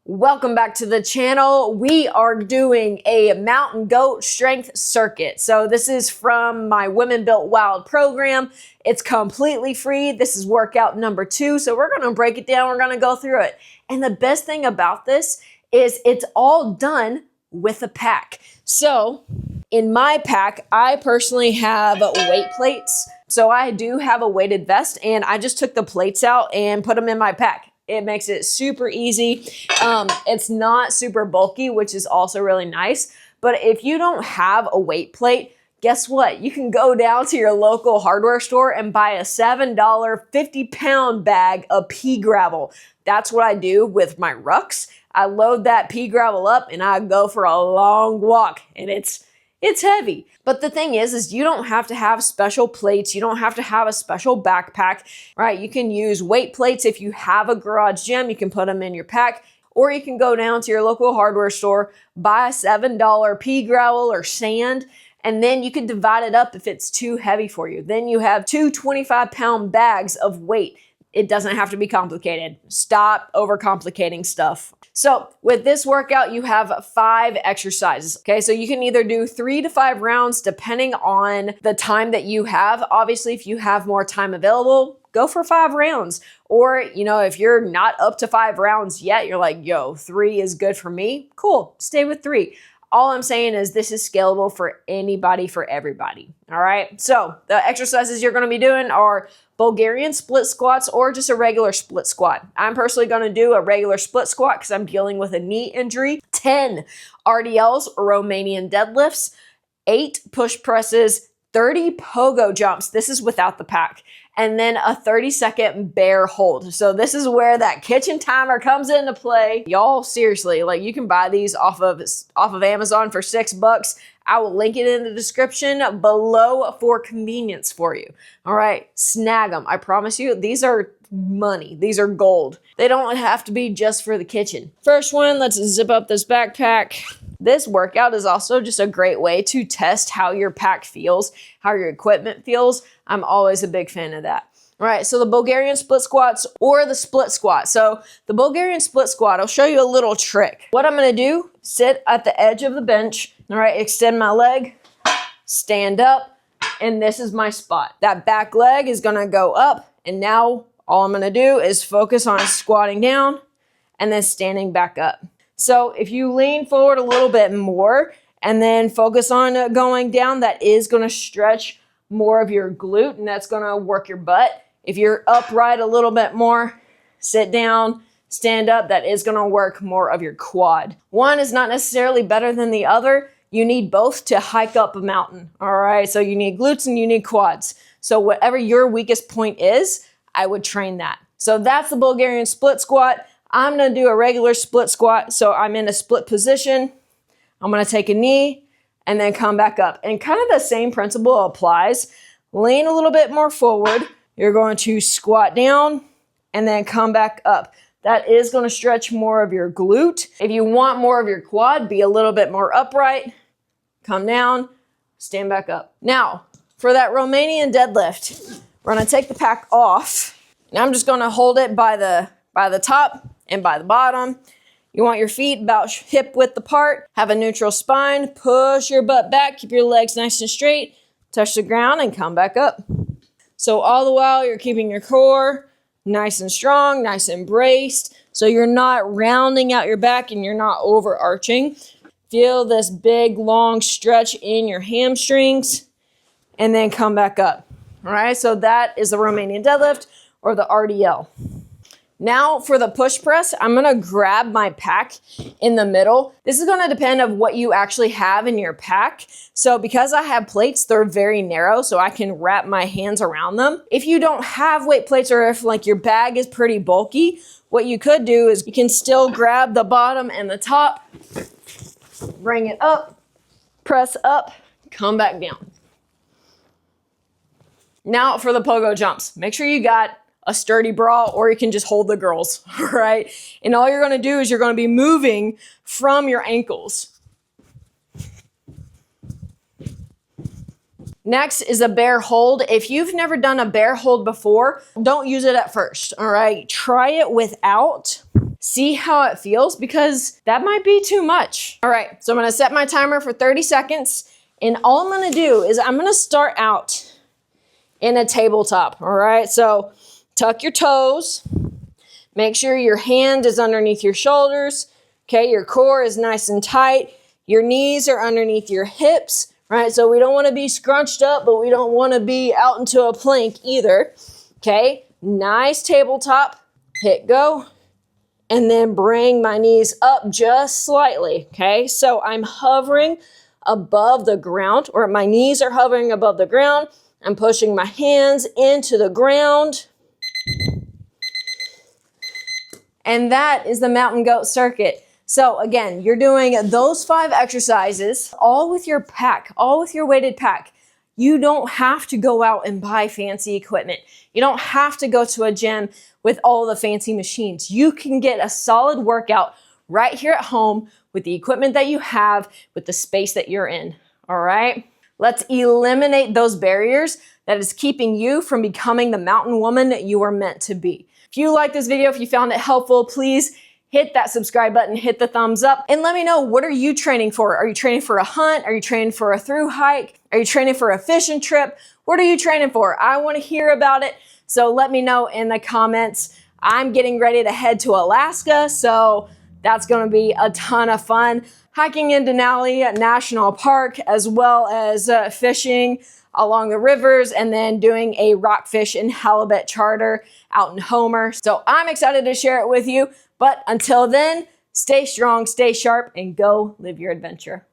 Welcome back to the channel. We are doing a mountain goat strength circuit. So this is from my Women Built Wild program. It's completely free. This is workout number 2. So we're going to break it down. We're going to go through it. And the best thing about this is it's all done with a pack. So in my pack, I personally have weight plates. So I do have a weighted vest and I just took the plates out and put them in my pack. It makes it super easy. It's not super bulky, which is also really nice. But if you don't have a weight plate, guess what? You can go down to your local hardware store and buy a $7 50-pound bag of pea gravel. That's what I do with my rucks. I load that pea gravel up and I go for a long walk, and it's heavy. But the thing is you don't have to have special plates. You don't have to have a special backpack, right? You can use weight plates. If you have a garage gym, you can put them in your pack, or you can go down to your local hardware store, buy a $7 pea gravel or sand, and then you can divide it up if it's too heavy for you. Then you have 2 25-pound bags of weight. It doesn't have to be complicated. Stop overcomplicating stuff. So with this workout, you have 5 exercises. Okay, so you can either do 3 to 5 rounds depending on the time that you have. Obviously, if you have more time available, go for 5 rounds. Or, if you're not up to 5 rounds yet, you're like, yo, 3 is good for me. Cool, stay with 3. All I'm saying is this is scalable for anybody, for everybody. All right. So the exercises you're going to be doing are Bulgarian split squats or just a regular split squat. I'm personally going to do a regular split squat because I'm dealing with a knee injury. 10 RDLs or Romanian deadlifts, 8 push presses, 30 pogo jumps. This is without the pack. And then a 30-second bear hold. So this is where that kitchen timer comes into play. Y'all, seriously, you can buy these off of Amazon for $6. I will link it in the description below for convenience for you. All right, snag them. I promise you, these are money. These are gold. They don't have to be just for the kitchen. First one, let's zip up this backpack. This workout is also just a great way to test how your pack feels, how your equipment feels. I'm always a big fan of that. All right, so the Bulgarian split squats or the split squat. So the Bulgarian split squat, I'll show you a little trick. What I'm gonna do, sit at the edge of the bench, all right, extend my leg, stand up, and this is my spot. That back leg is gonna go up, and now all I'm gonna do is focus on squatting down and then standing back up. So if you lean forward a little bit more and then focus on going down, that is going to stretch more of your glute and that's going to work your butt. If you're upright a little bit more, sit down, stand up, that is going to work more of your quad. One is not necessarily better than the other. You need both to hike up a mountain. All right, so you need glutes and you need quads. So whatever your weakest point is, I would train that. So that's the Bulgarian split squat. I'm going to do a regular split squat. So I'm in a split position. I'm going to take a knee and then come back up. And kind of the same principle applies. Lean a little bit more forward. You're going to squat down and then come back up. That is going to stretch more of your glute. If you want more of your quad, be a little bit more upright. Come down, stand back up. Now, for that Romanian deadlift, we're going to take the pack off. And I'm just going to hold it by the top and by the bottom. You want your feet about hip width apart, have a neutral spine, push your butt back, keep your legs nice and straight, touch the ground and come back up. So all the while you're keeping your core nice and strong, nice and braced, so you're not rounding out your back and you're not overarching. Feel this big long stretch in your hamstrings and then come back up. All right, so that is the Romanian deadlift or the RDL. Now for the push press, I'm going to grab my pack in the middle. This is going to depend on what you actually have in your pack. So because I have plates, they're very narrow, so I can wrap my hands around them. If you don't have weight plates or if your bag is pretty bulky, what you could do is you can still grab the bottom and the top, bring it up, press up, come back down. Now for the pogo jumps, make sure you got a sturdy bra, or you can just hold the girls, all right? And all you're gonna do is you're gonna be moving from your ankles. Next is a bear hold. If you've never done a bear hold before, don't use it at first, all right? Try it without. See how it feels, because that might be too much. All right, so I'm gonna set my timer for 30 seconds, and all I'm gonna do is I'm gonna start out in a tabletop, all right? So tuck your toes, make sure your hand is underneath your shoulders, okay? Your core is nice and tight, your knees are underneath your hips, right? So we don't wanna be scrunched up, but we don't wanna be out into a plank either, okay? Nice tabletop, hit go. And then bring my knees up just slightly, okay? So I'm hovering above the ground, or my knees are hovering above the ground. I'm pushing my hands into the ground. And that is the mountain goat circuit. So again, you're doing those 5 exercises, all with your pack, all with your weighted pack. You don't have to go out and buy fancy equipment. You don't have to go to a gym with all the fancy machines. You can get a solid workout right here at home with the equipment that you have, with the space that you're in, all right? Let's eliminate those barriers that is keeping you from becoming the mountain woman that you are meant to be. If you like this video, if you found it helpful, please hit that subscribe button, hit the thumbs up, and let me know, what are you training for? Are you training for a hunt? Are you training for a thru hike? Are you training for a fishing trip? What are you training for? I want to hear about it, so let me know in the comments. I'm getting ready to head to Alaska, so that's going to be a ton of fun. Hiking in Denali National Park, as well as fishing along the rivers, and then doing a rockfish and halibut charter out in Homer. So I'm excited to share it with you. But until then, stay strong, stay sharp, and go live your adventure.